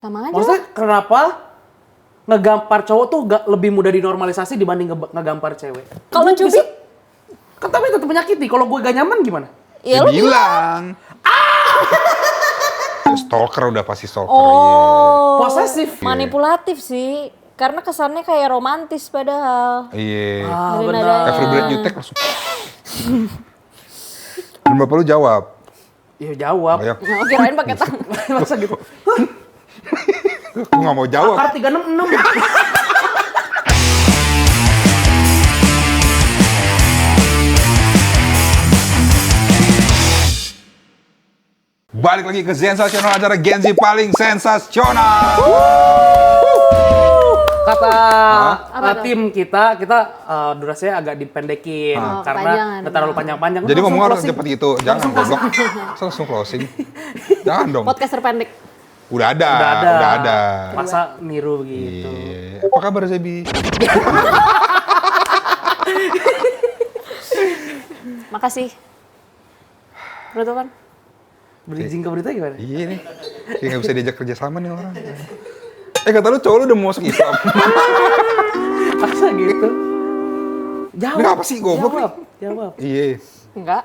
Sama aja. Maksudnya kenapa ngegampar cowok tuh lebih mudah dinormalisasi dibanding ngegampar cewek? Kalau Gua cubit? Kan tapi tetap menyakiti. Kalau gue gak nyaman gimana? Ya Dia lu bilang. Stalker udah pasti stalker. Oh. Posesif. Manipulatif sih. Karena kesannya kayak romantis padahal. Iya. Ah, Dari benar. nadanya. Every breath you take langsung. Dan bapak lu jawab. Ya jawab. Ayo. Oh, kirain pakai tangan. Masa gitu? Aku nggak mau jawab. Akar 366. Balik lagi ke sensasional, acara Gen Z paling sensasional. Kata Apa tuh? tim kita durasinya agak dipendekin karena kepanjangan. udah terlalu panjang-panjang. Jadi Langsung ngomong harus closing. cepet gitu. Jangan goblok. Langsung closing. Jangan dong. Podcast terpendek. Udah ada. Udah ada. Masa niru gitu. Iya. Apa kabar Zebi? Makasih. Penutupan. Bridging ke berita gimana? Iya nih. Kayak nggak bisa diajak kerja sama nih orang. Kata lu cowok lu udah mau masuk Islam. Masa gitu? Jawab. Ini apa sih, goblok? Jawab. Iya. Enggak.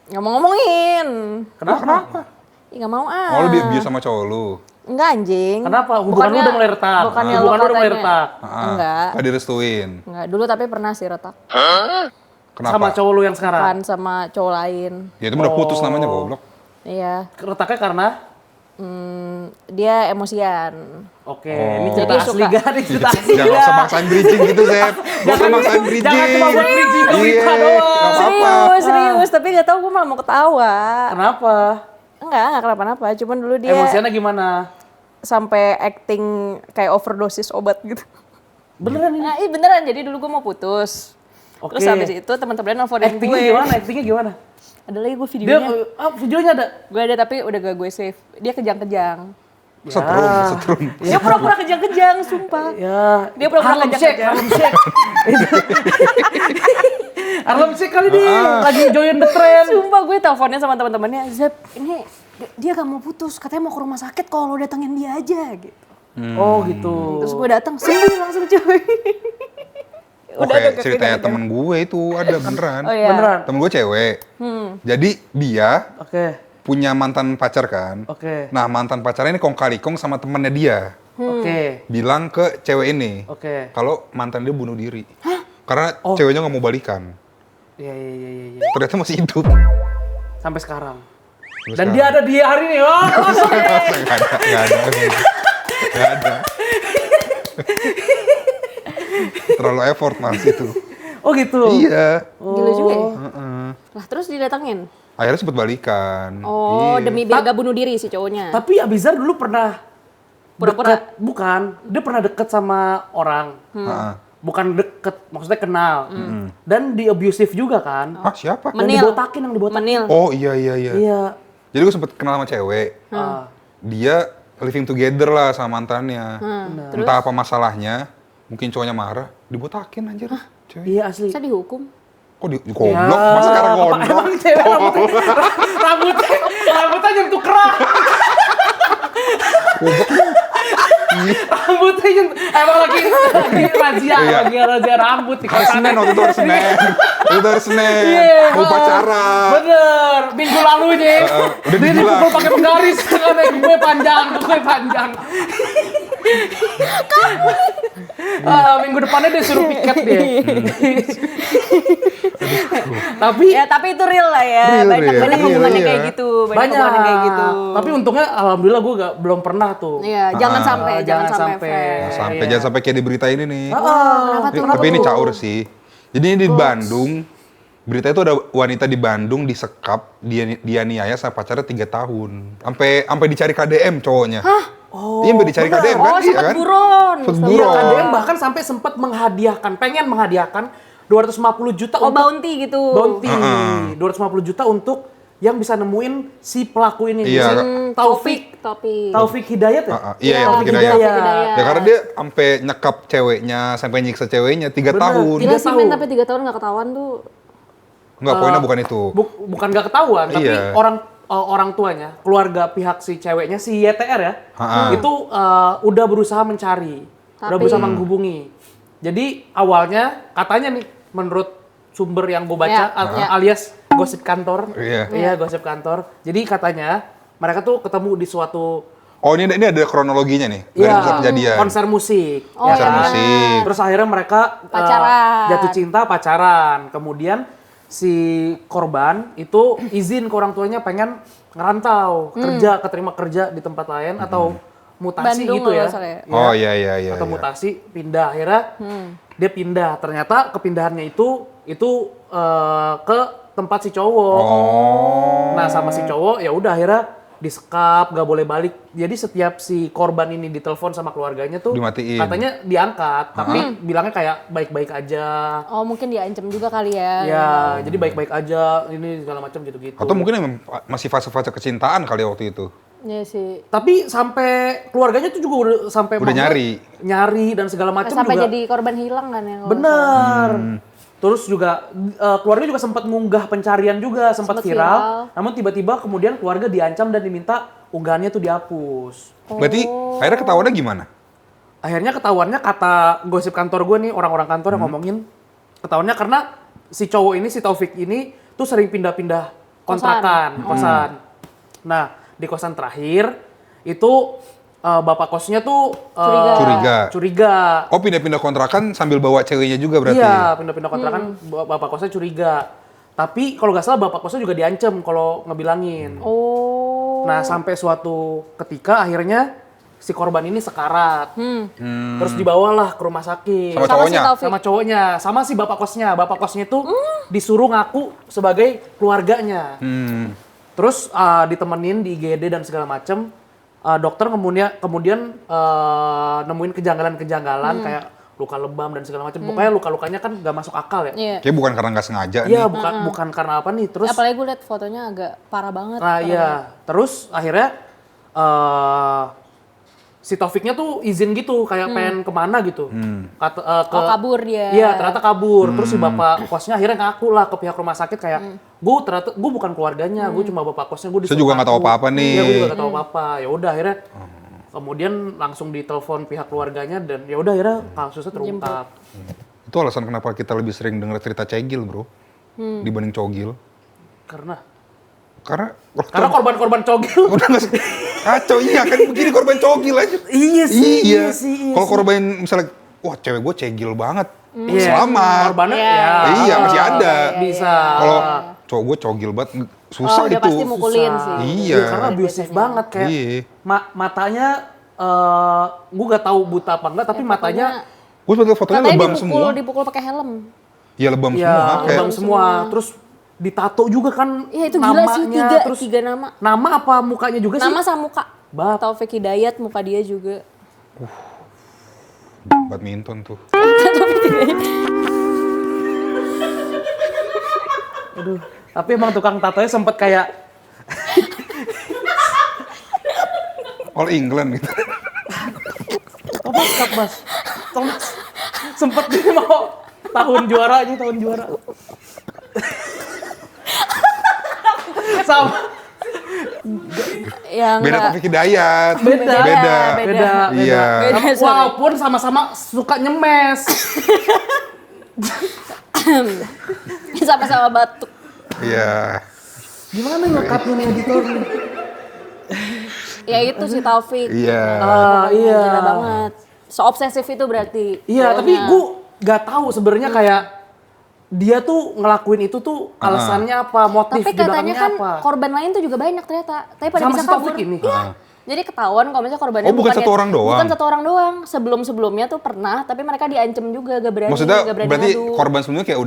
Nggak mau ngomongin. Kenapa? Ih, nggak mau ah. Oh lu biasa sama cowok lu? Enggak anjing. Kenapa? Hubungan lu udah mulai retak. Bukannya Hubungan lu udah mulai katanya. retak. Enggak. Gak direstuin. Enggak, dulu tapi pernah sih retak. Kenapa? Sama cowok lu yang sekarang. Kan sama cowok lain. Ya itu udah putus namanya goblok. Iya. Retaknya karena Dia emosian. oke, Oh. ini cerita Jadi asli suka- gak nih? Cerita asli Jangan usah maksain bridging gitu, Zep. Gak usah maksain bridging. Jangan cuma buat bridging ke berita Iya, doang. gak apa-apa. Serius, tapi nggak tahu gue malah mau ketawa. Kenapa? Enggak kenapa-napa. Cuman dulu dia Emosiannya gimana? sampai acting kayak overdosis obat gitu. Beneran ini? Nah, iya beneran. Jadi dulu gue mau putus. Oke. Terus habis itu teman-teman nelfonin Actingnya gue. gimana? Actingnya gimana? Ada lagi gue Dia, videonya. videonya ada? Gue ada tapi udah gak gue save. Dia kejang-kejang. Setrum. Dia pura-pura kejang-kejang, sumpah. Ya. Dia pura-pura Harlem Shake, kejang-kejang. Harlem Shake. Harlem Shake kali dia lagi join the trend. Sumpah gue teleponnya sama teman-temannya, Zep, ini dia gak mau putus, katanya mau ke rumah sakit kalau lo datengin dia aja gitu. Oh gitu. Terus gue datang, sembuh langsung cuy. Oh, kayak ceritanya temen gue itu ada beneran. Oh iya. Beneran? Temen gue cewek. Jadi dia Oke. punya mantan pacar kan. Oke. Nah mantan pacarnya ini kong kali kong sama temennya dia. Oke. Bilang ke cewek ini. Oke. Kalau mantan dia bunuh diri. Karena ceweknya nggak mau balikan. Iya. Ternyata masih hidup. Sampai sekarang. Sampai Dan sekarang. dia ada di hari ini. Oh, langsung. Nggak ada. Terlalu effort mas itu. Oh gitu. Iya. Gila juga ya? Lah terus didatengin? Akhirnya sempet balikan. Oh, Iya. demi biar gak bunuh diri si cowoknya. Tapi Abizar dulu pernah Pura-pura. deket- bukan, dia pernah deket sama orang. Heeh. Bukan deket, maksudnya kenal. Dan di abusive juga kan. Ah siapa? Yang Menil. dibotakin, yang dibotakin. Menil. Oh iya. Iya. Jadi gue sempet kenal sama cewek. Ah, Dia living together lah sama mantannya. Terus? Entah apa masalahnya. Mungkin cowoknya marah. Dibotakin anjir. Cewek. iya asli. Saya dihukum. Kok di goblok? Masa sekarang apa- gondok? Emang cewek rambutnya nyentuh kerah. Rambutnya nyentuh, emang lagi razia, Iya. lagi razia rambut di Hari kota. Senin waktu itu hari Senin. Itu hari Senin. Iya, Mau pacaran. Bener, minggu lalunya. udah Dia dibilang. dipukul pakai penggaris, karena gue panjang. Minggu depannya dia suruh piket dia. Tapi Ya tapi itu real lah ya. Real, banyak real, hubungannya real, kayak iya. gitu. Banyak hubungan kayak gitu. Tapi untungnya alhamdulillah gue belum pernah tuh. Iya, jangan sampai, jangan sampai. Sampai Iya. jangan sampai kayak di berita ini nih. Kenapa tuh? Tapi ini caur sih. Jadi ini di Bandung. Berita itu ada wanita di Bandung disekap, dia niaya sama pacarnya 3 tahun. Sampai dicari KDM cowoknya. Oh, Iya, sampai dicari benar. KDM kan? Oh, Iya sempet kan? buron. Sempet Iya, buron. KDM bahkan sampai sempat pengen menghadiahkan 250 juta Oh, untuk bounty gitu. bounty. 250 juta untuk yang bisa nemuin si pelaku ini. Iya. Si Taufik Topik. Hidayat ya? Iya, Iya, Taufik Hidayat. Hidayat. Ya karena dia sampai nyekap ceweknya, sampai nyiksa ceweknya 3 Bener. tahun. Gila 3 sih men, tahun. tapi 3 tahun gak ketahuan tuh. Enggak, poinnya bukan itu. Bukan nggak ketahuan, tapi Iya. orang orang tuanya, keluarga pihak si ceweknya, si YTR ya, Ha-ha. itu udah berusaha mencari, udah Tapi- berusaha menghubungi. Jadi awalnya katanya nih, menurut sumber yang gue baca, Ya, ya. alias gosip kantor, Iya. iya gosip kantor. Jadi katanya mereka tuh ketemu di suatu Oh ini ada kronologinya nih dari pusat kejadian. konser musik. Oh, Konser iya. musik. Terus akhirnya mereka Pacaran. jatuh cinta, pacaran. Kemudian si korban itu izin ke orang tuanya pengen ngerantau, keterima kerja di tempat lain atau mutasi Bandung gitu kalau ya. nggak salah ya? Oh iya. Atau mutasi, pindah. Akhirnya dia pindah. Ternyata kepindahannya itu ke tempat si cowok. Oh. Nah sama si cowok ya udah akhirnya disekap, gak boleh balik. Jadi setiap si korban ini ditelepon sama keluarganya tuh Dimatiin. katanya diangkat, tapi bilangnya kayak baik-baik aja. Oh mungkin diancam juga kali ya. Ya, jadi baik-baik aja, ini segala macam gitu-gitu. Atau mungkin emang masih fase-fase kecintaan kali waktu itu. Iya sih. Tapi sampai keluarganya tuh juga udah sampai Udah maksudnya nyari dan segala macam Sampai juga. jadi korban hilang kan ya. kalau Bener. Terus juga keluarga juga sempat munggah pencarian juga, sempat Sempet viral. viral. Namun tiba-tiba kemudian keluarga diancam dan diminta unggahannya tuh dihapus. Berarti akhirnya ketahuannya gimana? Akhirnya ketahuannya kata gosip kantor gue nih, orang-orang kantor yang ngomongin, ketahuannya karena si cowok ini, si Taufik ini tuh sering pindah-pindah kontrakan, kosan. Nah, di kosan terakhir itu bapak kosnya tuh curiga. Oh pindah-pindah kontrakan sambil bawa ceweknya juga berarti? Iya, pindah-pindah kontrakan bapak kosnya curiga. Tapi kalau nggak salah bapak kosnya juga diancam kalau ngebilangin. Oh. Nah, sampai suatu ketika akhirnya si korban ini sekarat. Terus dibawalah ke rumah sakit. Sama Sama cowoknya? si Taufik. Sama cowoknya, sama si bapak kosnya. Bapak kosnya itu disuruh ngaku sebagai keluarganya. Terus ditemenin di IGD dan segala macem. Dokter kemudian nemuin kejanggalan-kejanggalan kayak luka lebam dan segala macam. Pokoknya luka-lukanya kan nggak masuk akal ya. Iya. Kayak bukan karena nggak sengaja Iya, nih. bukan karena apa nih. Terus Apalagi gue liat fotonya agak parah banget. nah iya, terus akhirnya si Taufiknya tuh izin gitu kayak pengen kemana gitu. Kabur dia. Iya, ternyata kabur. Terus si bapak kosnya akhirnya ngaku lah ke pihak rumah sakit kayak, gue bukan keluarganya, gue cuma bapak kosnya, gue Saya juga nggak tahu apa-apa nih." Iya, gue juga nggak tahu apa-apa. Ya udah akhirnya kemudian langsung ditelepon pihak keluarganya dan ya udah akhirnya kasusnya terungkap. Itu alasan kenapa kita lebih sering dengar cerita cegil bro, dibanding cogil. Karena Karena korban-korban cogil. udah nggak kacau iya kan begini korban cogil aja. Iya sih, Iya. iya Kalau sih. korban misalnya, wah cewek gue cegil banget, Iya, selamat. korbannya Iya. ya. Iya masih ada. Bisa. Kalau cowok gue cogil banget, susah udah itu. pasti mukulin sih. Iya. Karena abusif banget kayak Iya. matanya gue gak tahu buta apa enggak tapi matanya Gue sebetulnya fotonya Katanya lebam semua. dipukul pakai helm. Iya lebam ya semua. Kayak lebam semua. Terus ditato juga kan Iya itu gila sih, namanya. Terus tiga nama. nama apa mukanya juga sih? Nama sama muka. Bab. Taufik Hidayat, muka dia juga. badminton tuh. Aduh. Tapi emang tukang tatonya sempet kayak All England gitu. Thomas Cup, Mas. Thomas. Sempet dia mau tahun juaranya, tahun juara. Sama. Yang Beda Taufik Hidayat. Beda. Beda. Iya. Beda, sorry. Walaupun sama-sama suka nyemes. Sama-sama batuk. Iya. Gimana ngekatnya nih editor nih? Ya itu si Taufik. Iya. Iya. Gila banget. So obsesif itu berarti. Iya, tapi cowoknya. gue gak tahu sebenarnya kayak dia tuh ngelakuin itu tuh alasannya apa, motif Tapi di belakangnya katanya kan apa. korban lain tuh juga banyak ternyata. Tapi pada Sama bisa si kabur. Taufik ini? Iya. Jadi ketahuan kalau misalnya korbannya Oh, bukan satu orang doang? Bukan satu orang doang. Sebelum-sebelumnya tuh pernah, tapi mereka diancam juga, gak berani, Maksudnya gak berani berarti ngadu. korban sebelumnya kayak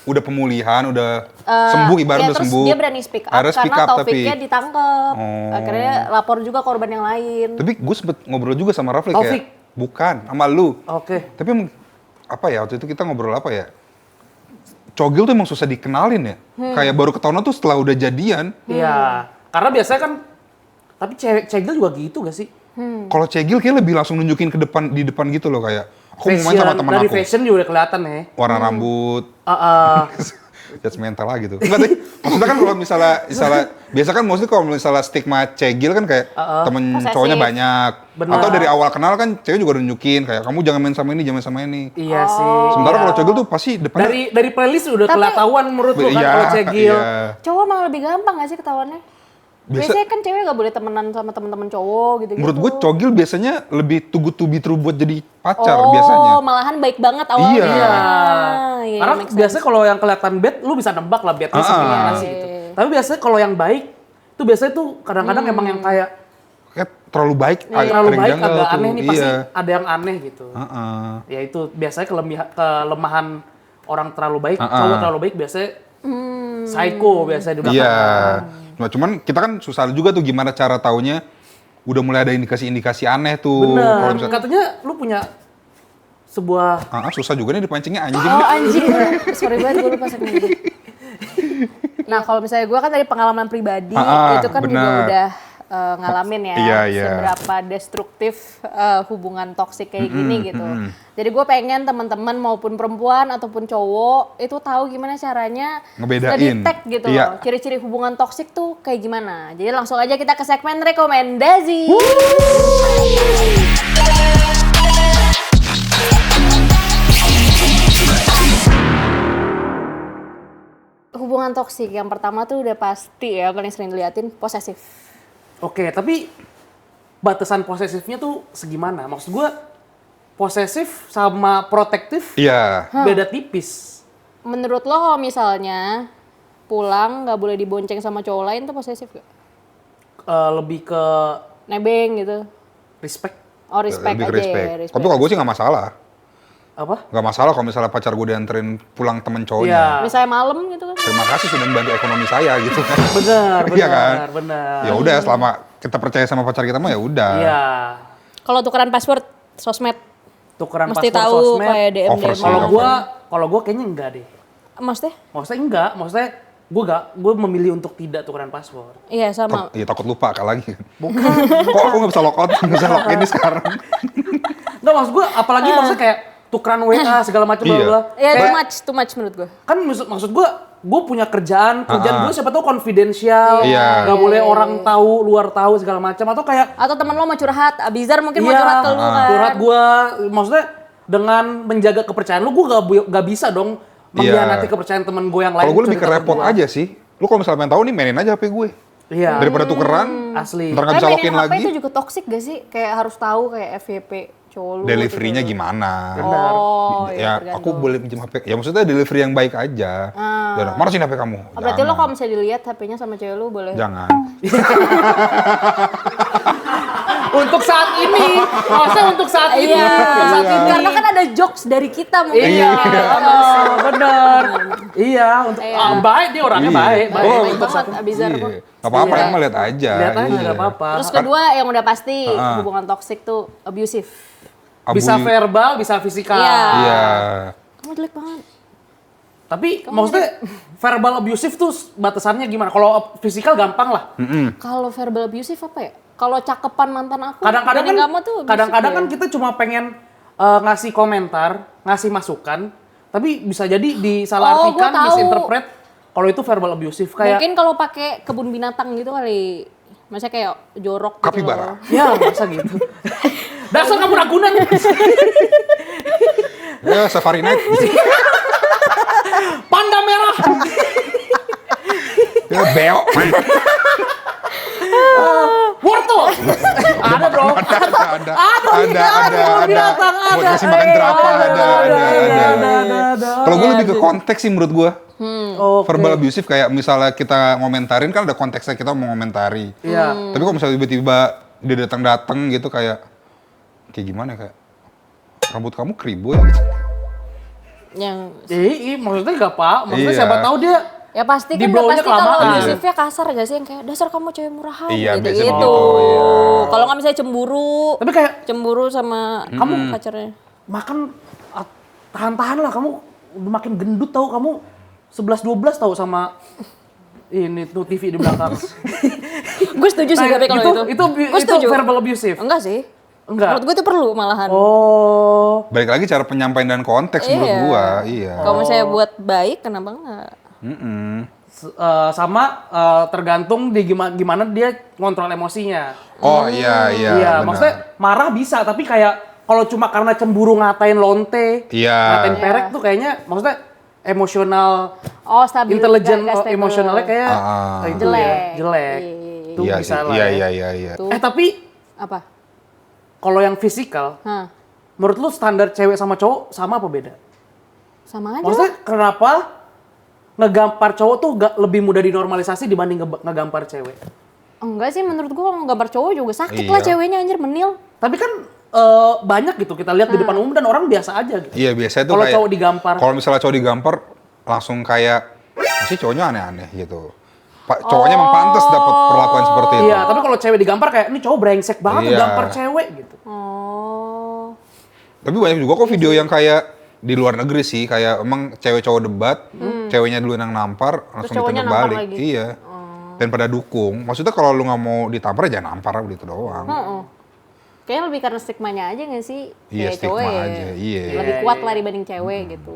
udah pemulihan, udah sembuh ibarat ya, udah terus sembuh. dia berani speak up Akhirnya speak karena up, Taufiknya ditangkep. Oh. Akhirnya lapor juga korban yang lain. Tapi gue sempet ngobrol juga sama Rafli Taufik? kayak bukan sama lu. Oke. Tapi emang, apa ya waktu itu kita ngobrol apa ya? Cogil tuh emang susah dikenalin ya. Kayak baru ketahuan tuh setelah udah jadian. Iya. Karena biasanya kan, tapi cewek cegil juga gitu gak sih? Kalau cegil kayak lebih langsung nunjukin ke depan di depan gitu loh kayak aku mau main sama Fashion, teman dari aku. fashion juga udah kelihatan ya. Warna rambut. judgmental lah gitu. Enggak, tapi maksudnya kan kalau misalnya biasa kan maksudnya kalau misalnya stigma cegil kan kayak temen Posesif. cowoknya banyak. Bener. Atau dari awal kenal kan cewek juga udah nunjukin kayak kamu jangan main sama ini, jangan main sama ini. Iya sih. Sementara Iya. kalau cegil tuh pasti depannya dari playlist udah Tapi- kelihatan menurut lu kan Iya, kalau cegil. iya. Cowok malah lebih gampang gak sih ketahuannya? Biasanya kan cewek gak boleh temenan sama teman-teman cowok gitu-gitu. Menurut gue cogil biasanya lebih too good to be true buat jadi pacar oh, biasanya. malahan baik banget awalnya. Iya. Iya, Karena make sense. biasanya kalau yang kelihatan bad, lu bisa nebak lah badnya segimana sih gitu. Tapi biasanya kalau yang baik, tuh biasanya tuh kadang-kadang emang yang kayak Kayak terlalu baik, terlalu sering baik janggal agak tuh. aneh nih pasti Iya. ada yang aneh gitu. Ya itu biasanya kelemahan orang terlalu baik, cowok terlalu baik biasanya psycho biasanya di belakang. Iya. Cuman kita kan susah juga tuh gimana cara taunya udah mulai ada indikasi-indikasi aneh tuh. Kalau Bener. misalnya Katanya lu punya sebuah susah juga nih dipancingnya anjing. Oh anjing, sorry banget gue lupa segmen itu. Nah kalau misalnya gue kan dari pengalaman pribadi, itu kan juga bener. udah ngalamin ya Iya, iya. seberapa destruktif hubungan toksik kayak gini gitu. Jadi gue pengen teman-teman maupun perempuan ataupun cowok itu tahu gimana caranya Ngebedain. ngedetect gitu Iya. loh. Ciri-ciri hubungan toksik tuh kayak gimana. Jadi langsung aja kita ke segmen rekomendasi. Hubungan toksik yang pertama tuh udah pasti ya paling sering diliatin posesif. Oke, tapi batasan posesifnya tuh segimana? Maksud gue posesif sama protektif Iya. beda tipis. Menurut lo kalau misalnya pulang nggak boleh dibonceng sama cowok lain tuh posesif gak? Lebih ke Nebeng gitu. respect. Oh respect Lebih aja ke respect. ya. Respect. Tapi kalau gue sih nggak masalah. Apa? Nggak masalah kalau misalnya pacar gue dianterin pulang temen Iya. cowoknya. Misalnya malam gitu kan. Terima kasih sudah membantu ekonomi saya gitu kan. Benar, Iya kan? benar. Ya udah selama kita percaya sama pacar kita mah ya udah. Iya. Kalau tukeran password sosmed Tukeran mesti password tahu sosmed. kayak DM Over DM. sih. Kalau gua kayaknya enggak deh. Maksudnya? Maksudnya enggak, maksudnya gue memilih untuk tidak tukeran password. Iya sama. Iya takut lupa kali lagi. Bukan. Kok aku nggak bisa log out, nggak bisa log in sekarang. Enggak, maksud gue apalagi maksudnya kayak tukeran WA segala macam Iya. bla. Iya Kayak- too much menurut gue. Kan maksud gue punya kerjaan gue siapa tahu konfidensial, Iya. nggak boleh orang tahu, luar tahu segala macam atau kayak Atau temen lo mau curhat, Abizar mungkin mau iya, curhat ke lu kan. curhat gue, maksudnya dengan menjaga kepercayaan lu, gue gak bisa dong mengkhianati kepercayaan temen gue yang lain. Kalau gue lebih ke cerita repot gua. aja sih. Lu kalau misalnya pengen tahu nih mainin aja HP gue. Iya. Daripada tukeran, Asli. ntar nggak bisa Tapi login mainin HP lagi. itu juga toxic gak sih? Kayak harus tahu kayak FYP cowok lu. Delivery-nya gitu. gimana? Oh, Ya, iya, aku tergantung. boleh pinjam HP. Ya maksudnya delivery yang baik aja. Dan, mana sih HP kamu? Oh, berarti lo Jangan. kalau misalnya dilihat HP-nya sama cewek lu boleh. Jangan. Untuk saat ini, maksudnya untuk saat ini, Iya, untuk saat ini. karena kan ada jokes dari kita mungkin. Iya, bener. Iya, untuk baik dia orangnya baik. Baik, Oh, baik banget Abizar. Iya. Gak apa-apa, Iya. emang lihat aja. Lihat aja Iya. nggak apa-apa. Terus kedua yang udah pasti hubungan toksik tuh abusive. Bisa Abu- verbal, bisa fisikal. Iya. Iya. Kamu jelek banget. Tapi maksudnya verbal abusive tuh batasannya gimana? Kalau fisikal gampang lah. Kalau verbal abusive apa ya? Kalau cakepan mantan aku, Kadang-kadang dibanding kan, kamu tuh abusive kadang-kadang ya? kan kita cuma pengen ngasih komentar, ngasih masukan, tapi bisa jadi disalahartikan, gua tahu. misinterpret. Kalau itu verbal abusive kayak Mungkin kalau pakai kebun binatang gitu kali. Maksudnya kayak jorok gitu Kapibara. loh. ya masa gitu. Dasar kamu ragunan. Ya, Safari Night. Panda merah. Ya, beo. Wortel. Ada dong. Ada. binatang, Buat ada. ngasih makan jerapah, ada. Ada. Kalau gue lebih ke konteks sih menurut gue. Oke. Verbal abusive kayak misalnya kita ngomentarin kan ada konteksnya kita mau ngomentari. Iya. Tapi kalau misalnya tiba-tiba dia datang-datang gitu kayak gimana kayak rambut kamu keribu ya gitu. Yang Maksudnya gak apa, maksudnya Iya. siapa tahu dia ya pasti Di kan udah blow-nya pasti kalau kelamaan. abusifnya kasar gak sih yang kayak dasar kamu cewek murahan Iya, gitu biasanya gitu. gitu, iya. Kalau nggak misalnya tapi kayak cemburu sama kamu pacarnya. makan tahan-tahan lah kamu udah makin gendut tahu kamu 11-12 tahu sama ini tuh TV di belakang. Gue setuju sih tapi kalau itu. Gue itu setuju. verbal abusive. Enggak sih. Enggak. Menurut gue itu perlu malahan. Oh. Balik lagi cara penyampaian dan konteks menurut Iya. gua, iya. Kalau misalnya buat baik kenapa enggak? Sama tergantung di gimana dia ngontrol emosinya. Oh iya Iya, benar. maksudnya marah bisa, tapi kayak kalau cuma karena cemburu ngatain lonte, Iya. ngatain perek tuh kayaknya maksudnya emosional, Oh, stabil. intelligent, nggak stable. emosionalnya kayak itu jelek. ya, jelek. Iya. Tuh Iya bisa sih. lah Iya ya. iya. Tuh. Tapi Apa? kalau yang fisikal, Hah. menurut lu standar cewek sama cowok sama apa beda? Sama aja. Maksudnya kenapa ngegampar cowok tuh lebih mudah dinormalisasi dibanding ngegampar cewek? Enggak sih, menurut gua kalau gambar cowok juga sakit Iya. lah ceweknya anjir, menil. Tapi kan banyak gitu kita lihat di depan umum dan orang biasa aja gitu. Iya biasanya tuh Kalau kayak cowok digampar. Kalau misalnya cowok digampar langsung kayak masih cowoknya aneh-aneh gitu. Cowoknya emang pantas dapat perlakuan seperti itu. Iya, tapi kalau cewek digampar kayak ini cowok brengsek banget Iya. gampar cewek gitu. Oh. Tapi banyak juga kok video yang kayak di luar negeri sih, kayak emang cewek cowok debat, ceweknya dulu yang nampar, langsung cowoknya ditembak nampar balik. lagi. Iya. Dan pada dukung. Maksudnya kalau lu nggak mau ditampar ya jangan nampar gitu doang. Kayaknya lebih karena stigmanya aja nggak sih? Iya, Kayak stigma cowok ya aja, iya. lebih kuat lah dibanding cewek gitu.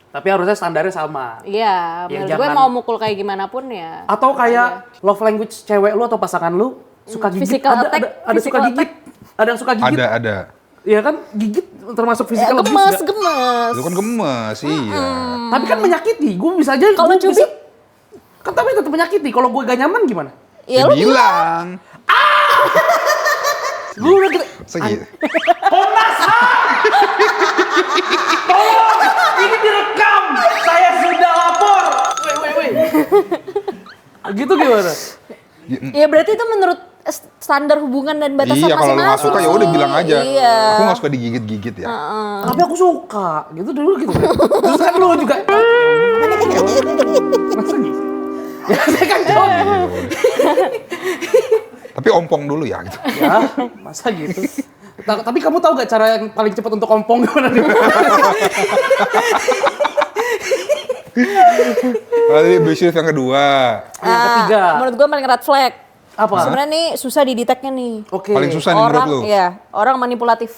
Tapi harusnya standarnya sama. Iya, Ya, menurut gue jangan- mau mukul kayak gimana pun ya. Atau kayak love language cewek lu atau pasangan lu suka gigit. Physical Ada, attack, ada suka physical gigit. Ada yang suka gigit. Ada. Iya kan gigit termasuk Ya, physical abuse gemes, nggak? gemes. Lu kan gemes, iya. Tapi kan menyakiti. Gue bisa aja. Kalau gua bisa- cubit? Kan tapi tetap menyakiti. Kalau gue gak nyaman gimana? Ya lu bilang. bilang. Gue udah gede. Segitu. Komnas HAM! Tolong! Ini direkam! Saya sudah lapor! Woi. Gitu gimana? Ya berarti itu menurut standar hubungan dan batasan Iya, kalau lu nggak masing-masing suka ya sih. udah bilang aja. Iya. Aku nggak suka digigit-gigit ya. Tapi aku suka. Gitu dulu gitu. Terus kan lu juga. Masa gitu? Ya saya kan cowok. Tapi ompong dulu ya gitu. Ya, masa gitu? Tapi kamu tahu gak cara yang paling cepat untuk ompong gimana nih? Tadi Bishop yang kedua. Yang ketiga. Menurut gue paling red flag. Apa? Sebenarnya nih susah dideteknya nih. Oke. Paling susah nih menurut lu. Iya, orang manipulatif.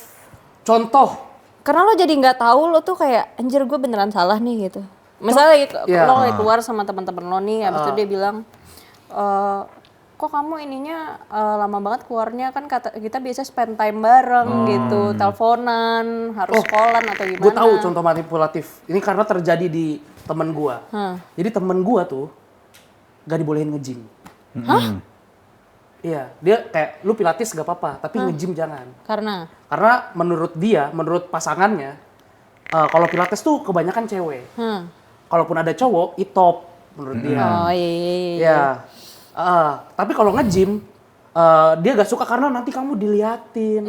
Contoh. Karena lo jadi nggak tahu lo tuh kayak anjir gue beneran salah nih gitu. Misalnya Iya. lo lagi keluar sama teman-teman lo nih, habis itu dia bilang, kok kamu ininya lama banget keluarnya, kan kita biasa spend time bareng gitu, teleponan, harus callan atau gimana? Gue tahu contoh manipulatif. Ini karena terjadi di temen gue. Jadi temen gue tuh gak dibolehin nge-gym. Hah? Iya, dia kayak lu pilates gak apa-apa, tapi nge-gym jangan. Karena? Karena menurut dia, menurut pasangannya, kalau pilates tuh kebanyakan cewek. Kalaupun ada cowok, itop menurut dia. Oh iya. Ya, tapi kalau nge-gym, dia gak suka karena nanti kamu diliatin.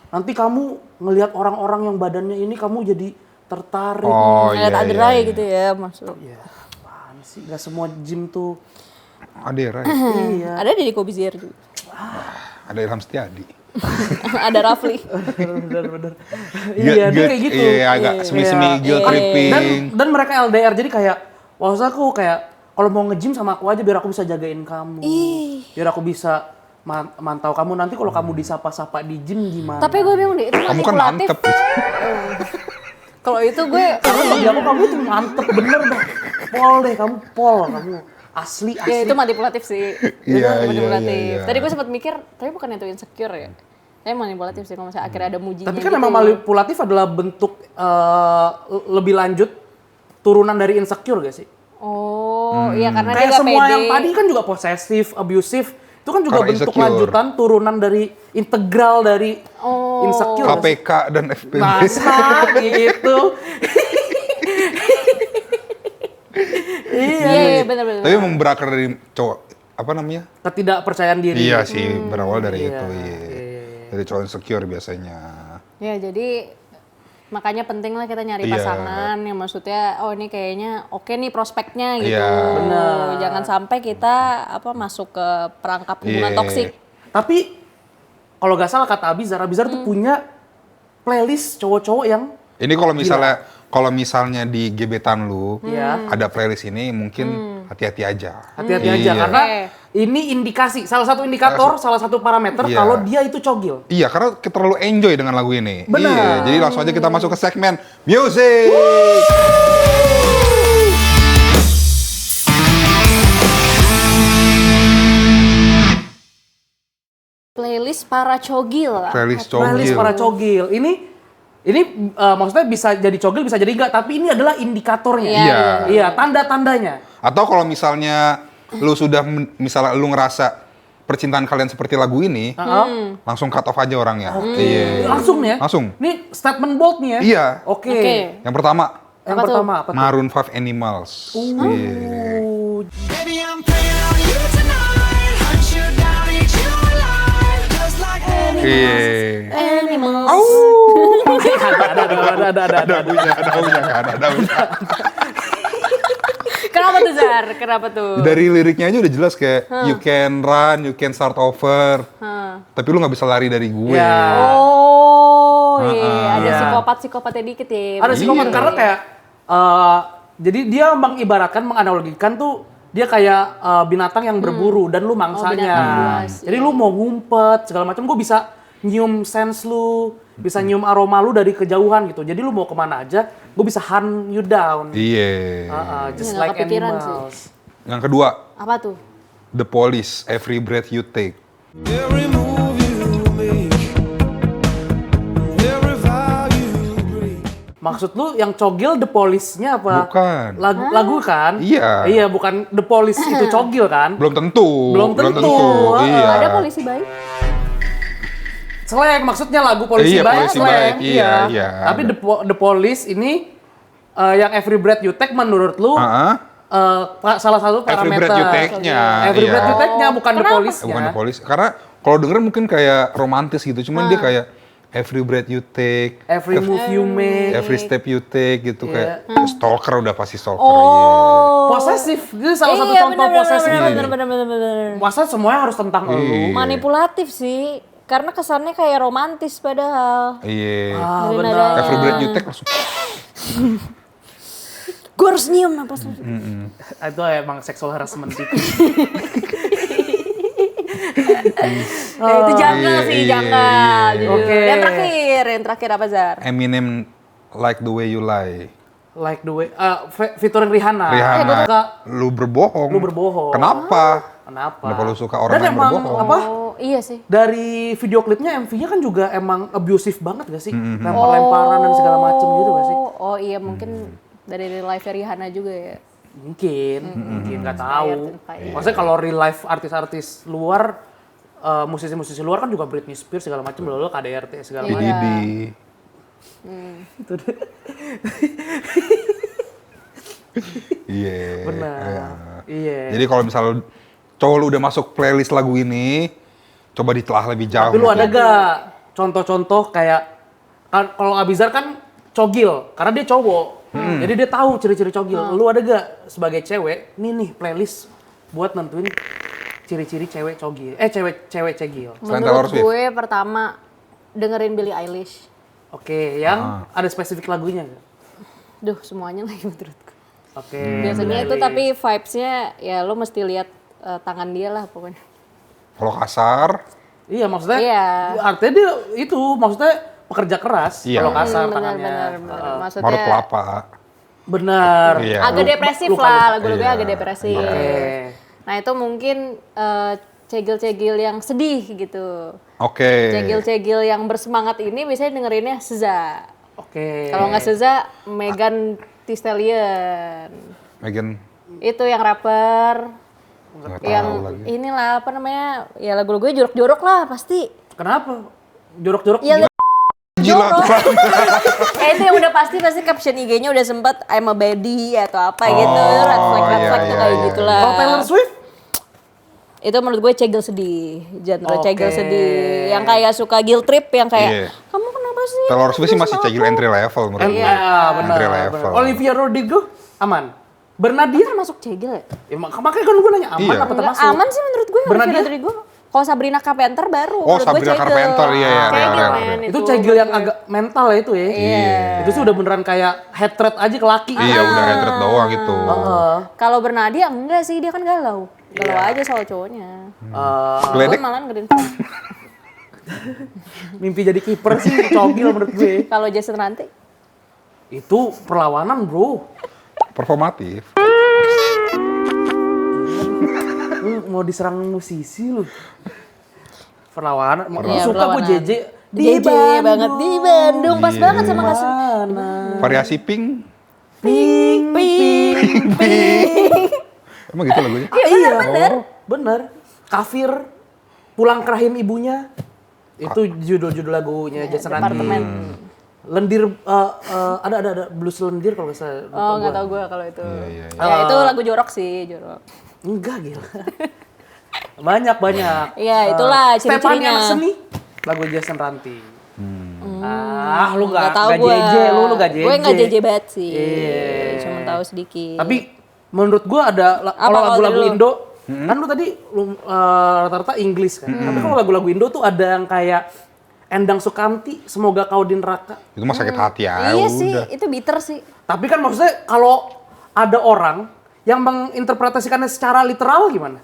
Nanti kamu ngelihat orang-orang yang badannya ini, kamu jadi tertarik. Oh iya. Lihat aderai gitu ya masuk. Ya, apaan sih? Gak semua gym tuh. Ada Ray. Iya. Ada di Kobizier juga. Ada Ilham Setiadi. Ada Rafli. Bener-bener. Iya, dia kayak gitu. Iya, agak semi-semi guilt tripping. Dan mereka LDR, jadi kayak, maksud aku kayak, kalau mau nge-gym sama aku aja biar aku bisa jagain kamu. Biar aku bisa mantau kamu. Nanti kalau kamu disapa-sapa di gym gimana? Tapi gue bingung deh, itu Kamu kan manipulatif. mantep. Kalau itu gue Karena bagi aku kamu tuh mantep bener dah. Pol deh, kamu pol. Kamu asli. ya itu manipulatif sih. Iya, Manipulatif. iya. Tadi gue sempat mikir, tapi bukan itu insecure ya. Tapi manipulatif sih kalau misalnya akhirnya ada mujinya Tapi kan gitu. memang manipulatif adalah bentuk lebih lanjut turunan dari insecure gak sih? Oh, iya karena dia Kayak gak semua pede. yang tadi kan juga posesif, abusive. Itu kan juga Karena bentuk insecure. lanjutan turunan dari integral dari insecure. gak sih? KPK dan FPB. Masa gitu. Iya, benar-benar. Tapi memang berakar dari cowok, apa namanya? Ketidakpercayaan diri. Iya sih, berawal dari Iya, itu. Iya. Dari cowok insecure biasanya. Ya, jadi makanya penting lah kita nyari Iya. pasangan yang maksudnya oh ini kayaknya oke nih prospeknya gitu. Iya. Benar. Jangan sampai kita masuk ke perangkap hubungan Iya. toksik. Tapi kalau gak salah kata Abizar tuh punya playlist cowok-cowok yang Ini kalau misalnya di gebetan lu Iya. ada playlist ini mungkin hati-hati aja. hati-hati aja Iya. karena Oke. ini indikasi, salah satu indikator, salah satu parameter Iya. kalau dia itu cogil. Iya, karena kita terlalu enjoy dengan lagu ini. Benar. Iya, jadi langsung aja kita masuk ke segmen music. Playlist para cogil. Playlist Playlist cogil. para cogil. Ini maksudnya bisa jadi cogil, bisa jadi enggak, tapi ini adalah indikatornya. Iya. Iya, tanda-tandanya. Atau kalau misalnya lu sudah misalnya lu ngerasa percintaan kalian seperti lagu ini, langsung cut off aja orangnya. Iya. Langsung nih ya? Langsung. Ini statement bold nih ya? Iya. Oke. Oke. Yang pertama, Yang pertama apa tuh? Maroon 5 Animals. Iya. Baby, I'm playing on you tonight. Hunt you down, eat you alive. Just like Iya. Animals. Ada. Ada daunnya. Kenapa tuh Zar? Kenapa tuh? Dari liriknya aja udah jelas kayak you can run, you can start over. Tapi lu nggak bisa lari dari gue. Ya. Oh, iya. Ada Iya. psikopat-psikopatnya dikit ya. Ada psikopat Iya. karena kayak jadi dia mengibaratkan, menganalogikan tuh dia kayak binatang yang berburu dan lu mangsanya. binatang buas. Jadi lu mau ngumpet segala macam, gue bisa nyium sense lu, bisa nyium aroma lu dari kejauhan gitu. Jadi lu mau kemana aja, gue bisa hunt you down. Iya. Just Nggak like kepikiran animals. Yang kedua, Apa tuh? The Police, Every Breath You Take. every move you make, every vow you break. Maksud lu yang cogil The Police-nya apa? Bukan. Lagu kan? Iya. Iya, bukan The Police itu cogil kan? Belum tentu. Belum tentu. Iya. Ada polisi baik? Slang maksudnya lagu polisi Iya, baik. polisi slang. baik, iya, iya. Tapi The Police ini yang Every Breath You Take menurut lu salah satu Every parameter. Breath You Take-nya. Every iya. Breath You Take-nya bukan The Kenapa? Police-nya. Bukan The Police. Karena kalau denger mungkin kayak romantis gitu. Cuman dia kayak Every Breath You Take. Every move you make. Every step you take gitu Iya. kayak stalker udah pasti stalker. Oh. Posesif. Itu salah satu Iya, contoh posesif. bener. Masa semuanya harus tentang lu? Iya. Manipulatif sih. Karena kesannya kayak romantis padahal. Iya. Dari benar. nadanya. Every Breath You Take langsung. Gue harus nyium napas lu. Itu emang sexual harassment sih. Itu janggal sih, iya, janggal. iya. Jujur. Oke. Yang terakhir apa Zar? Eminem, Like the Way You Lie. Like the way, featuring Rihanna. Rihanna. Gue suka Lu berbohong. Lu berbohong. Kenapa? kenapa. Kenapa lu suka orang Dan yang emang, berbohong? apa? Oh, iya sih. Dari video klipnya, MV-nya kan juga emang abusive banget gak sih? Lempar-lemparan dan segala macem gitu gak sih? Oh iya, mungkin dari real life Rihanna juga ya. Mungkin nggak tahu. Inspired. Maksudnya kalau real life artis-artis luar, musisi-musisi luar kan juga Britney Spears segala macam, lalu KDRT segala macam. Didi. Iya. Benar. Iya. Jadi kalau misal cowok lu udah masuk playlist lagu ini, coba ditelah lebih jauh. Tapi lu ada gak contoh-contoh kayak kalau Abizar kan cogil karena dia cowok. Jadi dia tahu ciri-ciri cogil. Lu ada gak sebagai cewek, nih playlist buat nentuin ciri-ciri cewek cogil. Cewek cegil. Selain Taylor Menurut Swift. gue pertama dengerin Billie Eilish. Oke, yang ada spesifik lagunya gak? Duh, semuanya lagi menurutku. Oke. Biasanya itu Billie tapi vibes-nya ya lo mesti lihat tangan dia lah pokoknya. Kalau kasar, Iya, maksudnya Iya. artinya dia itu maksudnya pekerja keras Iya. kalau kasar Benar, tangannya. benar. marut Maksudnya kelapa. Benar. Iya. agak depresif luka. lah, lagu-lagunya Iya. agak depresif. Oke. Nah itu mungkin cegil-cegil yang sedih gitu. Oke. Cegil-cegil yang bersemangat ini biasanya dengerinnya SZA. Oke. Kalau nggak SZA, Megan Thee Stallion. Megan Itu yang rapper. nggak Yang tahu lagi. inilah apa namanya? Ya lagu-lagunya jorok-jorok lah pasti. Kenapa? Jorok-jorok Ya, Gila tuh. itu yang udah pasti caption IG-nya udah sempet I'm a baddie atau apa gitu. Red flag tuh iya, kayak iya, gitulah. Kalau Taylor Swift? Itu menurut gue cegil sedih, genre Oke. cegil sedih. Yang kayak suka guilt trip, yang kayak Iya. kamu kenapa sih? Taylor Swift sih masih cegil entry level menurut gue. Benar. Entry benar. level. Olivia Rodrigo aman. Bernadine Dia masuk cegil ya? ya, makanya kan gue nanya aman Iya. apa Enggak termasuk? aman sih menurut gue. Bernadine? Dari gue. Kalau Sabrina Carpenter baru. Oh, menurut gue Sabrina cegil. Carpenter, iya, iya, Cegil, real, men, Itu cegil yang agak mental ya itu ya. Iya. Itu sih udah beneran kayak hatred aja ke laki. Iya, udah hatred doang gitu. Kalau Bernadine enggak sih, dia kan galau. Galau aja soal cowoknya. Gue Geledek? malah ngerin. Mimpi jadi kiper sih cogil menurut gue. Kalau Jason Ranti? Itu perlawanan, Bro. Performatif. Lu mau diserang musisi lu. Perlawanan. Gue Iya, suka gue perlawanan. JJ JJ banget di Bandung, pas Iya. banget sama kasus. Variasi pink. Pink, Pink. Emang gitu lagunya? Iya, bener. Kafir, pulang ke rahim ibunya. Itu judul-judul lagunya Jason Ranti. Departemen. Lendir, ada blues lendir kalau nggak salah. lupa Oh, nggak gua. tahu gue kalau itu. Iya. Ya, itu lagu jorok sih, jorok. Enggak gila. Banyak. Iya, itulah Stefani ciri-cirinya. anak seni, lagu Jason Ranti. Lu Nggak tahu nggak gue. JJ, lu nggak JJ. Gue nggak JJ banget sih. Iya. Cuma tahu sedikit. Tapi menurut gua ada kalau kalau lagu-lagu dari lu? Indo, kan lu tadi rata-rata Inggris kan. Tapi kalau lagu-lagu Indo tuh ada yang kayak Endang Sukamti, Semoga Kau di Neraka. Itu mah sakit hati ya. iya sih, Udah. itu bitter sih. Tapi kan maksudnya kalau ada orang yang menginterpretasikannya secara literal gimana?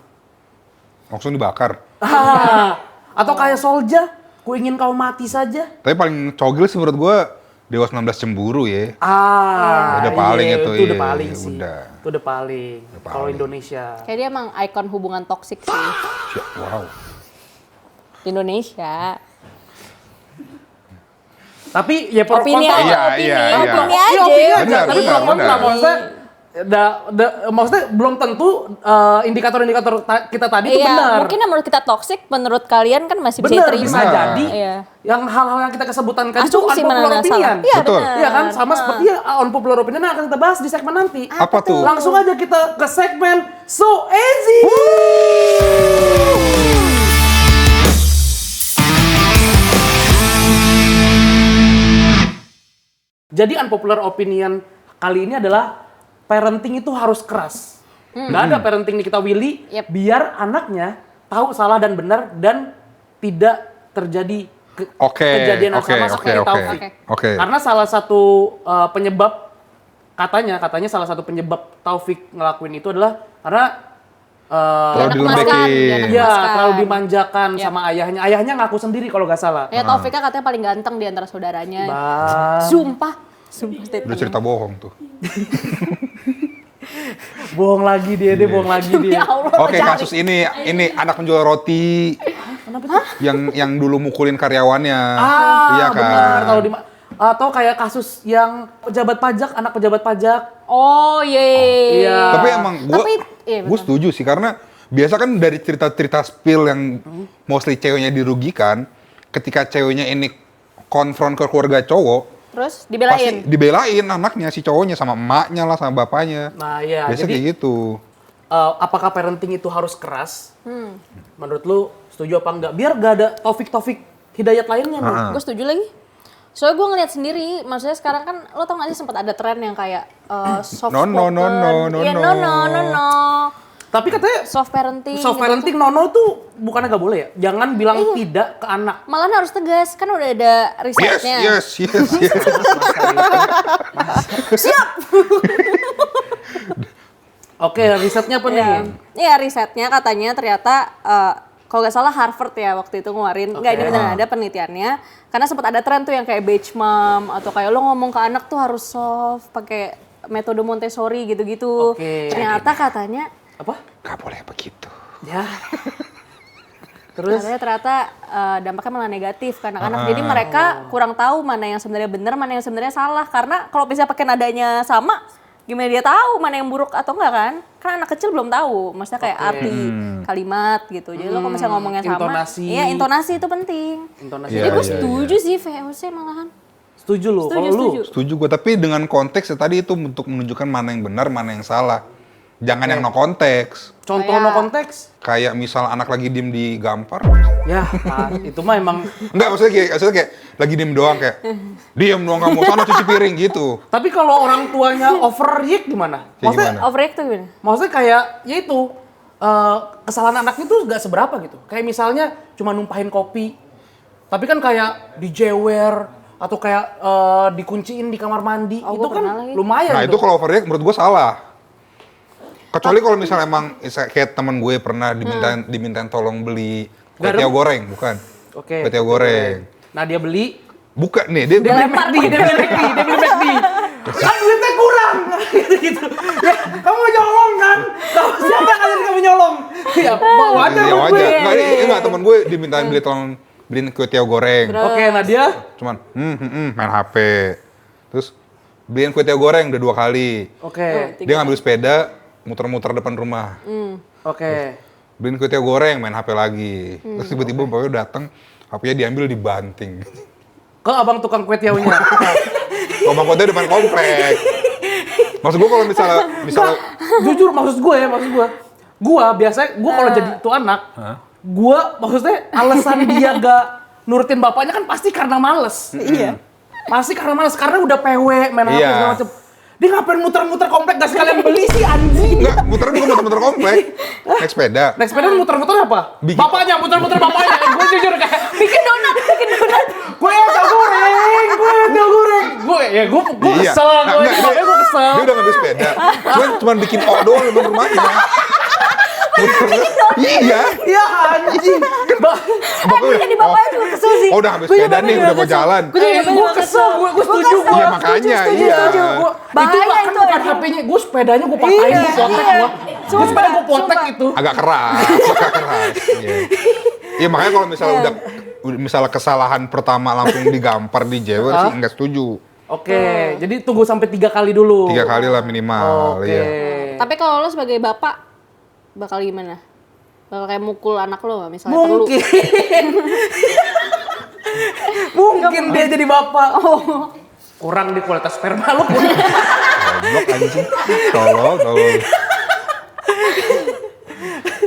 Langsung dibakar. Atau kayak Solja, ku ingin kau mati saja. Tapi paling cogil sih menurut gua Dewa 19 Cemburu ya. Udah paling itu, udah iya, paling sih. udah. Itu udah paling. Kalau paling. Indonesia. Kayak dia emang ikon hubungan toksik sih Wow. di Indonesia. Tapi ya pro Opini kontra. aja, Iya, opini. iya, iya. Opini Iya, aja. opini aja. Benar, Tapi benar, pro kontra benar. maksudnya belum tentu indikator-indikator kita tadi itu Iya, benar. mungkin yang menurut kita toksik, menurut kalian kan masih bisa Benar, diterima. bisa Benar. jadi. Iya. Yang hal-hal yang kita kesebutkan kan itu Asumsi mana unpopular nggak salah. opinion. Iya, Betul. benar. Iya kan, sama seperti unpopular opinion yang akan kita bahas di segmen nanti. Apa tuh? Langsung aja kita ke segmen So Easy. Jadi unpopular opinion kali ini adalah parenting itu harus keras. Nggak ada parenting di kita Willy, Yep. biar anaknya tahu salah dan benar dan tidak terjadi kejadian yang sama seperti Taufik. Oke. Karena salah satu penyebab katanya salah satu penyebab Taufik ngelakuin itu adalah karena Terlalu Anak dilembekin. maskan, dia anak ya maskan. terlalu dimanjakan sama ayahnya. Ayahnya ngaku sendiri kalau nggak salah. Ya Taufika katanya paling ganteng di antara saudaranya. Bang, Sumpah Udah statement. cerita bohong tuh. bohong lagi dia bohong lagi dia. Ya Allah. Oke, kasus ini anak penjual roti. Yang dulu mukulin karyawannya. Iya kan? Benar, atau kayak kasus yang pejabat pajak, anak pejabat pajak. Oh iya. Iya. Tapi emang Tapi, iya, gue setuju sih karena biasa kan dari cerita-cerita spill yang mostly ceweknya dirugikan, ketika ceweknya ini konfront ke keluarga cowok, Terus pasti dibelain. dibelain anaknya si cowoknya sama emaknya lah sama bapaknya. Nah, iya. Biasa Jadi kayak gitu. apakah parenting itu harus keras? Menurut lu setuju apa enggak? Biar gak ada Taufik Hidayat lainnya nih. Gue setuju lagi. Soalnya gue ngeliat sendiri, maksudnya sekarang kan lo tau gak sih sempat ada tren yang kayak soft No, no, spoken. no, no, no, Iya, no. no. Tapi katanya Soft parenting. soft gitu. parenting nono tuh bukannya gak boleh ya? Jangan bilang tidak ke anak. Malahan harus tegas, kan udah ada risetnya. Yes. Oke, risetnya apa nih? Iya risetnya katanya ternyata kalau nggak salah Harvard ya waktu itu ngeluarin, nggak ini beneran ada penelitiannya, karena sempat ada tren tuh yang kayak beach mom atau kayak lo ngomong ke anak tuh harus soft, pakai metode Montessori gitu-gitu. Oke. Ternyata katanya, Apa? Gak boleh begitu. Ya. Terus ternyata dampaknya malah negatif ke anak-anak. Jadi mereka kurang tahu mana yang sebenarnya benar, mana yang sebenarnya salah. Karena kalau bisa pakai nadanya sama, gimana dia tahu mana yang buruk atau enggak kan? Kan anak kecil belum tahu, maksudnya kayak arti kalimat gitu. Jadi lo kalau misalnya ngomongnya sama, Intonasi. iya intonasi itu penting. intonasi. Jadi Iya, gue iya, setuju sih VOC malahan. Setuju lu. Setuju, Kalau lu setuju. Setuju gue, tapi dengan konteks tadi itu untuk menunjukkan mana yang benar, mana yang salah. Jangan yang no konteks. contoh no konteks. Kayak misal anak lagi diem di gampar. Ya, itu mah emang. Enggak, maksudnya kayak lagi diem doang kayak, diem doang kamu, sana cuci piring gitu. Tapi kalau orang tuanya overreact gimana? Kayak Maksudnya, gimana? Overreact tuh gimana? maksudnya kayak ya itu kesalahan anaknya tuh gak seberapa gitu. Kayak misalnya cuma numpahin kopi, tapi kan kayak dijewer atau kayak dikunciin di kamar mandi, Oh, itu gua kan pernah lagi. lumayan. Nah itu kalau overreact menurut gue salah. Kecuali kalau misalnya emang kayak temen gue pernah dimintain tolong beli kue Garam? tiaw goreng, bukan? Oke. Kue tiaw goreng. Nah dia beli, Bukan nih, dia dia beli McD. kan duitnya kurang gitu. Ya, kamu nyolong kan? Siapa yang ngajarin kamu nyolong? Ya, wajar Ya menurut wajar. gue. Enggak, temen gue dimintain beliin kue tiaw goreng. Oke, nah dia Cuman main HP. Terus beliin kue tiaw goreng udah 2 kali. oke. Dia ngambil sepeda muter-muter depan rumah. Oke. Beliin kue tiaw goreng, main HP lagi. Terus tiba-tiba bapaknya datang, HP-nya diambil dibanting. Ke abang tukang kue tiaunya. Ngomong kue tiaw depan komplek. Maksud gue kalau misalnya Jujur maksud gue biasanya gue kalau jadi tuh anak, gue maksudnya alasan dia gak nurutin bapaknya kan pasti karena males. Iya. Pasti karena males, karena udah PW, main HP Iya. segala macem. Dia ngapain muter-muter komplek gak sekalian beli sih anjing? enggak, bukan muter-muter komplek. Naik sepeda. Naik sepeda muter-muter apa? Bikin- Bapaknya, muter-muter bapaknya. Gue jujur kayak, Bikin donat. gue tiaw goreng. Gue Iya. kesel, Nah, enggak, gue kesel. Dia udah ngambil sepeda. Cuman bikin O doang di rumahnya. Iya. Iya anjing. Bapaknya Jadi bapaknya juga kesel sih. Oh udah ngambil sepeda nih, udah mau jalan. Gue kesel, gue setuju. Iya makanya, iya. Itu Bahaya bahkan itu, bukan anjing. HP-nya, gue sepedanya gue patahin, gue potek gue. Gue sepeda gue potek itu. Agak keras. Iya. Iya makanya kalau misalnya udah misalnya kesalahan pertama langsung digampar di jewer sih nggak setuju. Oke, jadi tunggu sampai 3 kali dulu. 3 kali lah minimal. Oke. Iya. Tapi kalau lo sebagai bapak bakal gimana? Bakal kayak mukul anak lo nggak misalnya perlu? Mungkin. Mungkin dia jadi bapak. Kurang di kualitas sperma lo. Goblok anjing. Tolong.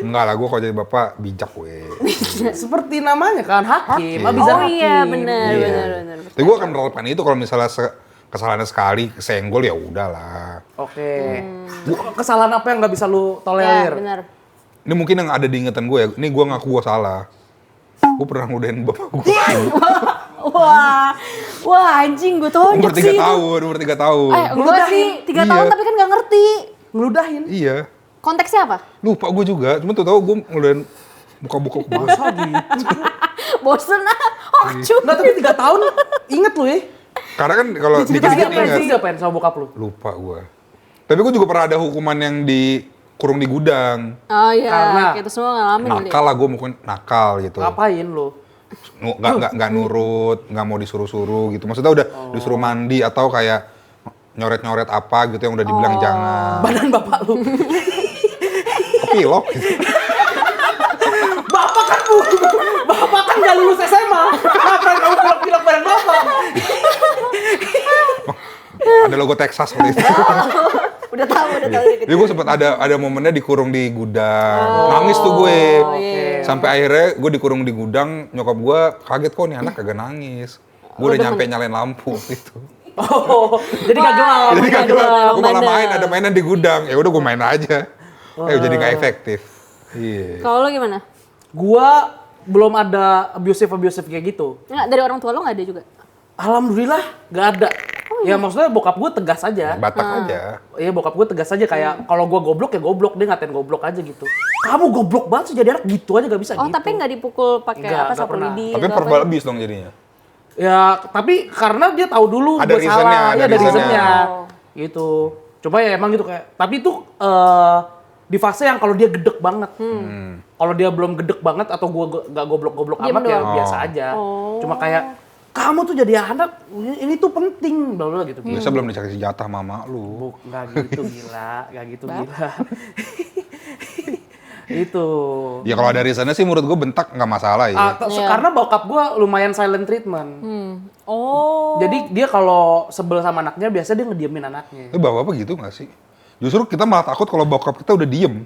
Enggak lah, gue kalau jadi bapak bijak gue. Seperti namanya kan, hakim. Hakim. Abizar Oh hakim. iya benar. Tapi gue akan menerapkan itu kalau misalnya kesalahannya sekali kesenggol ya udahlah. Oke. Kesalahan apa yang nggak bisa lu Ya tolerir? benar. Ini mungkin yang ada di ingatan gue ya. Ini gue ngaku gue salah. Gue pernah ngudahin bapak gue. Wah anjing gue Umur tonjok sih 3 itu. tahun, umur 3 tahun. Gue sih 3 Iya. tahun tapi kan nggak ngerti. Ngeludahin. Iya. Konteksnya apa? Lupa gue juga. Cuma tuh tau gue ngudahin buka-buka gue. Masa gitu? Bosen ah. Oh cuy. Nggak, tapi 3 tahun inget lu ya. Karena kan kalau Terus dikit-dikit ingat. diapain sama bokap lu? Lupa gue. Tapi gue juga pernah ada hukuman yang dikurung di gudang. Oh iya. Karena Kita semua ngalamin kali. Nakal lah gue mungkin nakal gitu. Ngapain lu? Nggak nurut, nggak mau disuruh-suruh gitu. Maksudnya udah disuruh mandi atau kayak nyoret-nyoret apa gitu yang udah dibilang jangan. Badan bapak lu. Kepilok gitu. Bapak kan nggak lulus SMA. Ngapain kamu pilok-pilok badan bapak? Ada logo Texas waktu itu. Udah tahu dikit. Jadi gue sempet ada momennya dikurung di gudang. Nangis tuh gue. Sampai akhirnya gue dikurung di gudang, nyokap gue kaget kok nih anak kagak nangis. Gue udah nyampe nyalain lampu gitu. Oh, jadi kagak gelap. Jadi nggak kagak gelap, gue malah bener. main, ada mainan di gudang. Ya udah gue main aja. Jadi nggak efektif. Iya. Kalau lo gimana? Gua belum ada abusive kayak gitu. Nggak, dari orang tua lo nggak ada juga? Alhamdulillah nggak ada. Ya maksudnya bokap gue tegas aja. Batak aja. Iya bokap gue tegas aja kayak kalau gue goblok ya goblok, dia ngatain goblok aja gitu. Kamu goblok banget sih jadi anak gitu aja gak bisa Oh gitu. tapi nggak dipukul pakai Nggak, apa nggak sapu pernah. lidi? Tapi atau apa? verbal abuse dong jadinya. Ya tapi karena dia tahu dulu Ada gue reasonnya, salah, ada ya ada reasonnya. reasonnya. Gitu. Coba ya emang gitu kayak. Tapi itu di fase yang kalau dia gedek banget. Kalau dia belum gedek banget atau gue nggak goblok-goblok Diam amat ya doang. biasa aja. Cuma kayak kamu tuh jadi anak ini tuh penting, bla bla gitu. Biasa belum dikasih jatah mama lu. Nggak gitu gila, nggak gitu gila. Itu. Ya kalau ada reasonnya sih menurut gue bentak nggak masalah ya. Karena bokap gue lumayan silent treatment. Oh. Jadi dia kalau sebel sama anaknya biasa dia ngediemin anaknya. Bapak-bapak gitu nggak sih? Justru kita malah takut kalau bokap kita udah diem.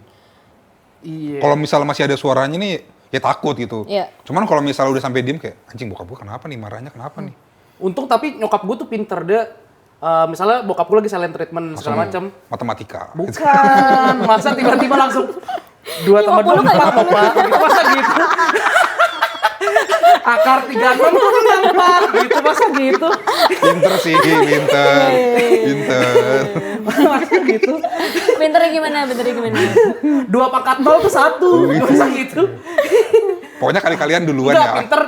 Iya. Kalau misalnya masih ada suaranya nih, ya takut gitu. Iya. Cuman kalau misalnya udah sampai diem kayak, anjing bokap gue kenapa nih, marahnya kenapa nih? Untung tapi nyokap gue tuh pinter dia. Misalnya bokap gue lagi silent treatment segala macam. Matematika. Bukan, masa tiba-tiba langsung 2 tambah 2 4 Pak. Masa gitu? Akar 36 tuh gampang gitu, masa gitu? Pinter sih, pinter. Pinter. Masa gitu? Bentarnya gimana? 2 pangkat 0 tuh 1, masa gitu? Pokoknya kali-kalian duluan Enggak, ya. pinter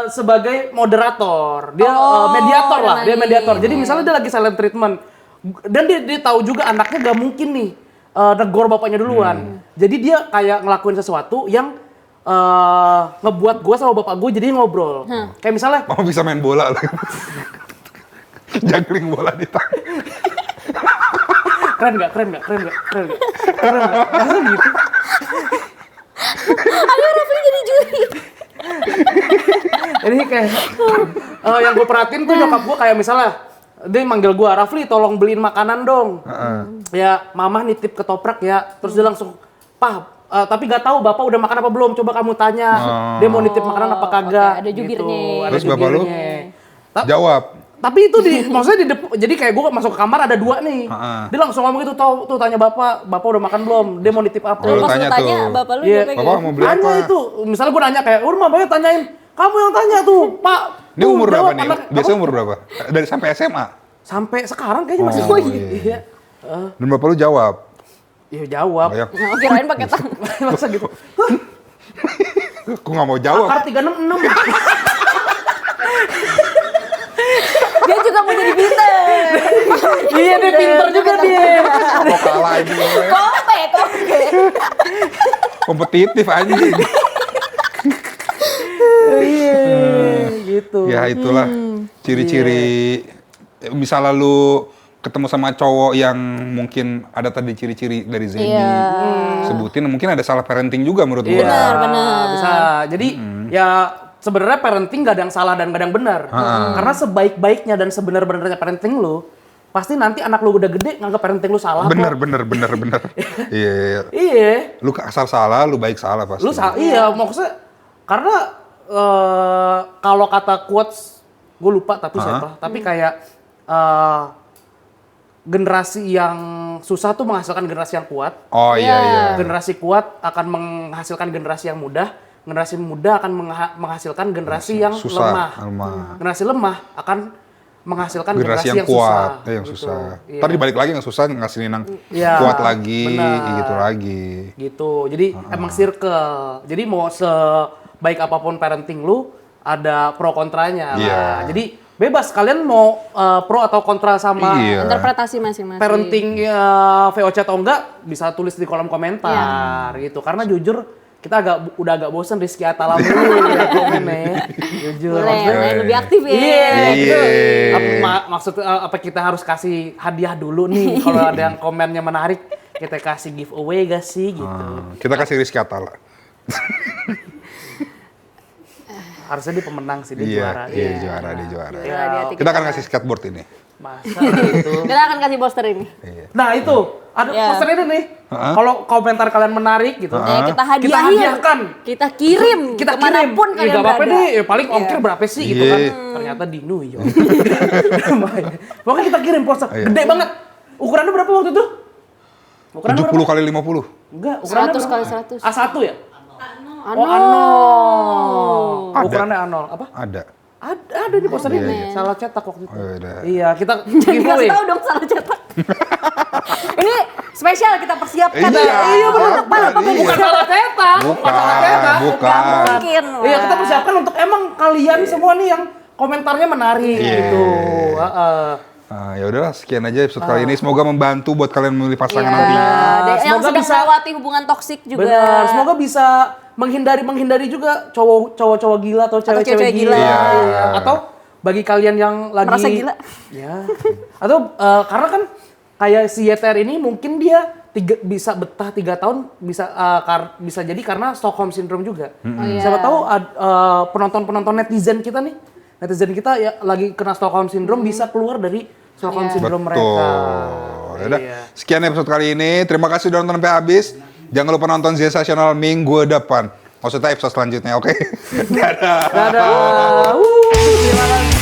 sebagai moderator. Dia Oh, mediator lah, dia nani. mediator. Jadi misalnya dia lagi silent treatment, Dan dia tahu juga anaknya gak mungkin nih negor bapaknya duluan. Jadi dia kayak ngelakuin sesuatu yang ngebuat gue sama bapak gue jadi ngobrol. Kayak misalnya, Mama bisa main bola loh. Juggling bola di tangan. keren nggak? Masa gitu? Aduh, Rafli jadi juri. Jadi kayak yang gue perhatiin tuh nyokap gue kayak misalnya dia manggil gue, Rafli tolong beliin makanan dong. Ya mama nitip ketoprak ya, terus dia langsung, Pak, tapi nggak tahu bapak udah makan apa belum, coba kamu tanya. Dia mau nitip makanan apa kagak. Oke, ada jubirnya. Gitu, ada Terus bapak lu? jubirnya. Jawab. Tapi itu maksudnya jadi kayak gue masuk ke kamar ada dua nih. Dia langsung ngomong gitu, tuh tanya bapak udah makan belum? Dia mau nitip apa? Lalu Pas tanya lu tanya, tuh. bapak lu Iya. jawabnya Bapak mau beli Tanya apa? itu, misalnya gue nanya kayak, udah mamanya tanyain, kamu yang tanya tuh, Pak. Ini tuh, umur berapa jawab nih? anak." Biasanya Apa? umur berapa? Dari sampai SMA? Sampai sekarang kayaknya masih. Oh, iya. Dan bapak lu jawab. Iya jawab. Banyak. Oh, kirain pakai tangan. Masa gitu. Hah, Aku nggak mau jawab. akar 366. Dia juga mau jadi pinter. Iya dia pinter juga dia. Kok kalah ini? Kompe. Kompetitif anjing. Iya gitu. Ya itulah ciri-ciri. Misalnya lu ketemu sama cowok yang mungkin ada tadi ciri-ciri dari Zeby, sebutin mungkin ada salah parenting juga menurut gua. Benar. Bisa. Jadi ya sebenarnya parenting gak ada yang salah dan gak ada yang benar. Karena sebaik-baiknya dan sebenar-benarnya parenting lu, pasti nanti anak lu udah gede nganggap parenting lu salah. Bener. kok. Iya. Iya. Lu asal salah, lu baik salah pasti. Lu iya maksudnya karena kalau kata quotes gue lupa siapa, tapi kayak generasi yang susah tuh menghasilkan generasi yang kuat. Oh iya. Generasi kuat akan menghasilkan generasi yang mudah. Generasi muda akan menghasilkan generasi yang susah, lemah. Generasi lemah akan menghasilkan generasi yang kuat. kuat, yang gitu. susah. Iya. Tadi balik lagi yang susah ngasilin yang Iya, kuat lagi, benar. gitu lagi. Gitu. Jadi emang circle. Jadi mau sebaik apapun parenting lu ada pro kontranya. Iya. Lah. Jadi bebas kalian mau pro atau kontra sama Iya. Interpretasi masing-masing. parenting VOC atau enggak bisa tulis di kolom komentar gitu. Karena jujur kita udah agak bosen Rizky Atala dulu ya komennya. Jujur. Boleh lebih aktif ya. Iya, gitu. Iya. Maksud apa kita harus kasih hadiah dulu nih kalau ada yang komennya menarik kita kasih giveaway gak sih gitu. Kita kasih Rizky Atala. Harusnya dia pemenang sih, dia juara. Iya, juara, dia juara. Ya, Kita akan kasih skateboard ini. masa gitu. Kita akan kasih poster ini. Nah itu, ada Iya. poster ini nih. Kalau komentar kalian menarik gitu. Kita Kita hadiahin. hadiahkan. Kita kirim. Kita kirim. Kemanapun Ya, kalian gak apa-apa berada. deh, ya, paling ongkir berapa sih gitu kan. Iya. Ternyata di New York. Pokoknya kita kirim poster, Iya. gede banget. Ukurannya berapa waktu itu? Ukurannya 70 kali 50. Enggak, ukurannya 100 kali berapa? 100. A1 ya? Ano. Oh, Ada. Ukurannya A0. Apa? Ada. Ada di poster ini. Iya. Salah cetak waktu itu. Oh, ada. Iya, kita Jangan giveaway. kasih tahu dong salah cetak. Ini spesial kita persiapkan. Iya. Iya, bener. Iya. Bukan salah cetak. Bukan. Mungkin. Iya, kita Wah. persiapkan untuk emang kalian semua nih yang komentarnya menarik Iya. gitu. Heeh. Nah, ya udahlah sekian aja episode kali ini. Semoga membantu buat kalian memilih pasangan Iya. nantinya. Dan yang Semoga sedang bisa- melewati hubungan toksik juga. Benar, semoga bisa menghindari juga cowok gila atau cewek-cewek cewek gila. gila. Iya. Atau bagi kalian yang lagi Merasa gila. Ya. Atau karena kan kayak si YTR ini mungkin dia bisa betah 3 tahun bisa jadi karena Stockholm Syndrome juga. iya. Siapa tahu penonton netizen kita nih, ya lagi kena Stockholm Syndrome bisa keluar dari Stockholm Syndrome mereka. Betul. Yaudah, Iya. sekian episode kali ini. Terima kasih udah nonton sampai habis. Jangan lupa nonton Sensational minggu depan. Maksudnya episode selanjutnya, oke? Dadah. Dadah. Terima kasih.